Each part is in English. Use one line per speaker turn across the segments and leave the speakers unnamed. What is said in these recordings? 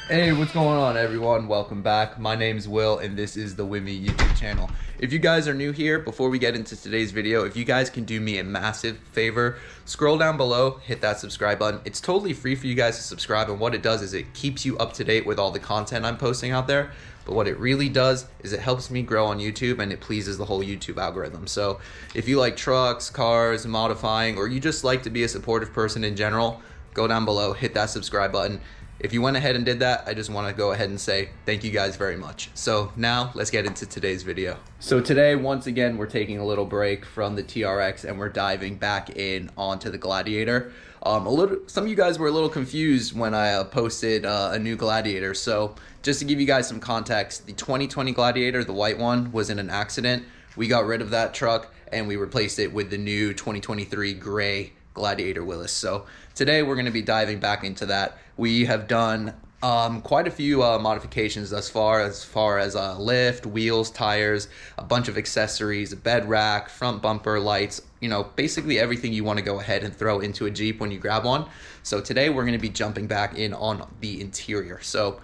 Hey, what's going on, everyone? Welcome back. My name's Will, and this is the Wimya YouTube channel. If you guys are new here, before we get into today's video, if you guys can do me a massive favor, scroll down below, hit that subscribe button. It's totally free for you guys to subscribe, and what it does is it keeps you up to date with all the content I'm posting out there. But what it really does is it helps me grow on YouTube, and it pleases the whole YouTube algorithm. So if you like trucks, cars, modifying, or you just like to be a supportive person in general, go down below, hit that subscribe button. If you went ahead and did that, I just want to go ahead and say thank you guys very much. So now let's get into today's video. So today, once again, we're taking a little break from the TRX and we're diving back in onto the Gladiator. Some of you guys were a little confused when I posted a new Gladiator. So just to give you guys some context, the 2020 Gladiator, the white one, was in an accident. We got rid of that truck and we replaced it with the new 2023 gray Gladiator Willis. So today we're going to be diving back into that. We have done quite a few modifications thus far as lift, wheels, tires, a bunch of accessories, a bed rack, front bumper, lights, basically everything you want to go ahead and throw into a Jeep when you grab one. So today we're going to be jumping back in on the interior. So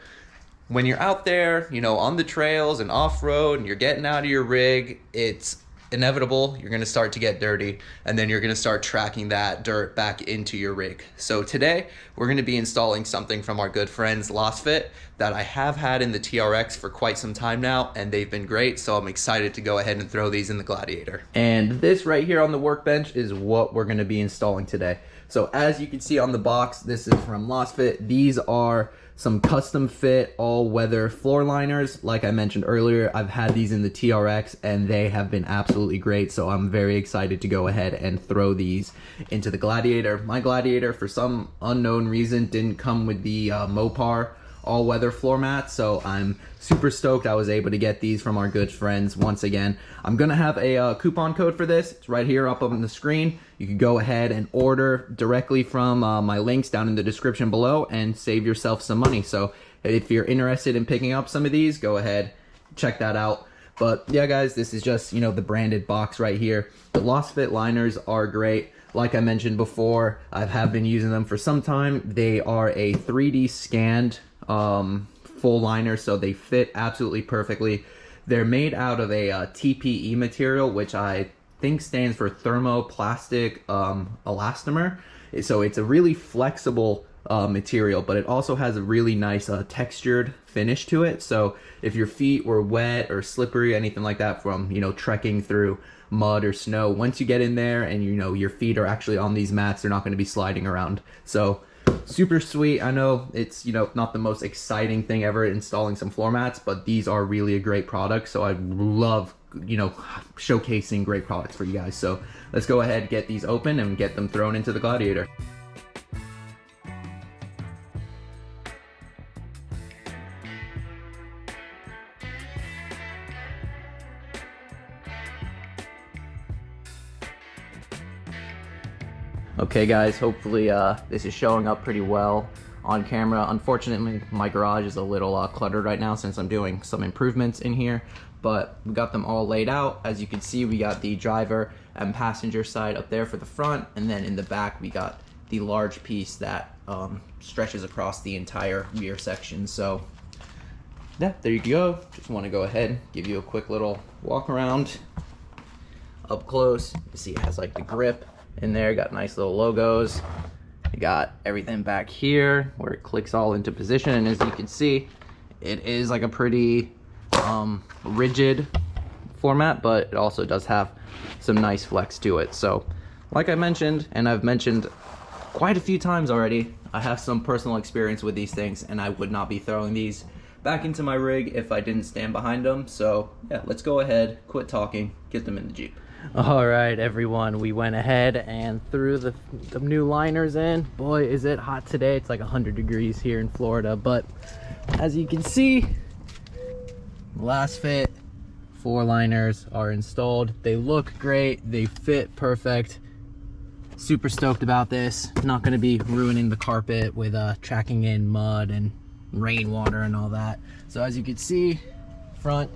when you're out there, on the trails and off-road and you're getting out of your rig, it's inevitable you're going to start to get dirty, and then you're going to start tracking that dirt back into your rig. So today we're going to be installing something from our good friends Lasfit that I have had in the TRX for quite some time now, and they've been great, so I'm excited to go ahead and throw these in the Gladiator. And this right here on the workbench is what we're going to be installing today. So as you can see on the box, this is from Lasfit. These are some custom fit all-weather floor liners. Like I mentioned earlier, I've had these in the TRX and they have been absolutely great, so I'm very excited to go ahead and throw these into the Gladiator. My Gladiator, for some unknown reason, didn't come with the Mopar all-weather floor mat, so I'm super stoked I was able to get these from our good friends once again. I'm gonna have a coupon code for this. It's right here up on the screen. You can go ahead and order directly from my links down in the description below and save yourself some money. So if you're interested in picking up some of these, go ahead, check that out. But yeah, guys, this is just, the branded box right here. The Lasfit liners are great. Like I mentioned before, I have been using them for some time. They are a 3D scanned full liner, so they fit absolutely perfectly. They're made out of a TPE material, which I think stands for thermoplastic elastomer. So it's a really flexible material, but it also has a really nice textured finish to it. So if your feet were wet or slippery, anything like that from trekking through mud or snow, once you get in there and your feet are actually on these mats, they're not going to be sliding around. So super sweet. I know it's not the most exciting thing ever installing some floor mats, but these are really a great product, so I love showcasing great products for you guys. So let's go ahead, get these open and get them thrown into the Gladiator. Okay guys, hopefully this is showing up pretty well on camera. Unfortunately, my garage is a little cluttered right now since I'm doing some improvements in here, but we got them all laid out. As you can see, we got the driver and passenger side up there for the front, and then in the back we got the large piece that stretches across the entire rear section. So yeah, there you go. Just want to go ahead, give you a quick little walk around up close. You see it has like the grip in there, got nice little logos. You got everything back here where it clicks all into position, and as you can see, it is like a pretty rigid format, but it also does have some nice flex to it. So like I mentioned, and I've mentioned quite a few times already, I have some personal experience with these things, and I would not be throwing these back into my rig if I didn't stand behind them. So yeah, let's go ahead, quit talking, get them in the Jeep. All right, everyone, we went ahead and threw the new liners in. Boy, is it hot today. It's like 100 degrees here in Florida, but as you can see, Lasfit floor liners are installed. They look great. They fit perfect. Super stoked about this. Not going to be ruining the carpet with tracking in mud and rainwater and all that. So as you can see, front.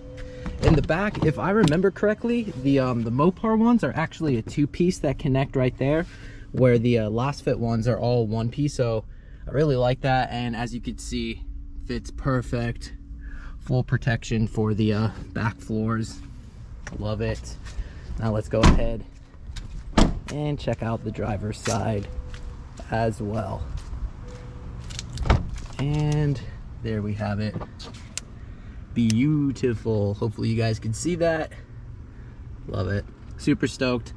In the back, if I remember correctly, the Mopar ones are actually a two-piece that connect right there, where the Lasfit ones are all one piece. So I really like that. And as you can see,
fits perfect. Full protection for the back floors. Love it. Now let's go ahead and check out the driver's side as well. And there we have it. Beautiful. Hopefully you guys can see that. Love it. Super stoked.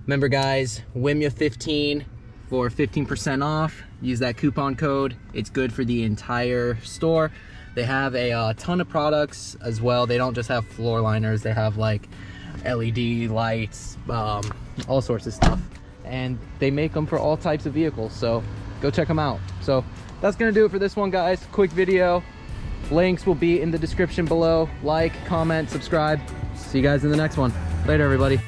Remember guys, Wimya 15 for 15% off. Use that coupon code. It's good for the entire store. They have a ton of products as well. They don't just have floor liners. They have like LED lights, all sorts of stuff. And they make them for all types of vehicles. So go check them out. So that's gonna do it for this one, guys. Quick video. Links will be in the description below. Like, comment, subscribe. See you guys in the next one. Later, everybody.